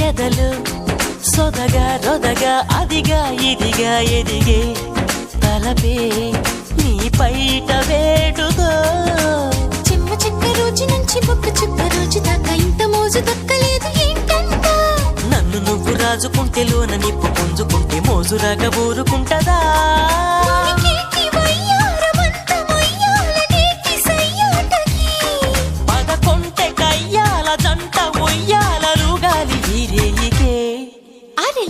ఎదలు సొదగా రొదగా అదిగా ఇదిగా ఎదిగే తలపే నీ పైట వేడుదో చిమ్మ చిక్క రోజు నుంచి బొక్క చిప్ప రోజు దాకా ఇంత మోజు దక్కలేదు ఏంటంట నన్ను నువ్వు రాజుకుంటే లోన నిప్పు పుంజుకుంటే మోజురాగా ఊరుకుంటదా పదకొంటే కయ్యాల జంట ఉయ్యాల రుగాలి ఈ రేయికే అరే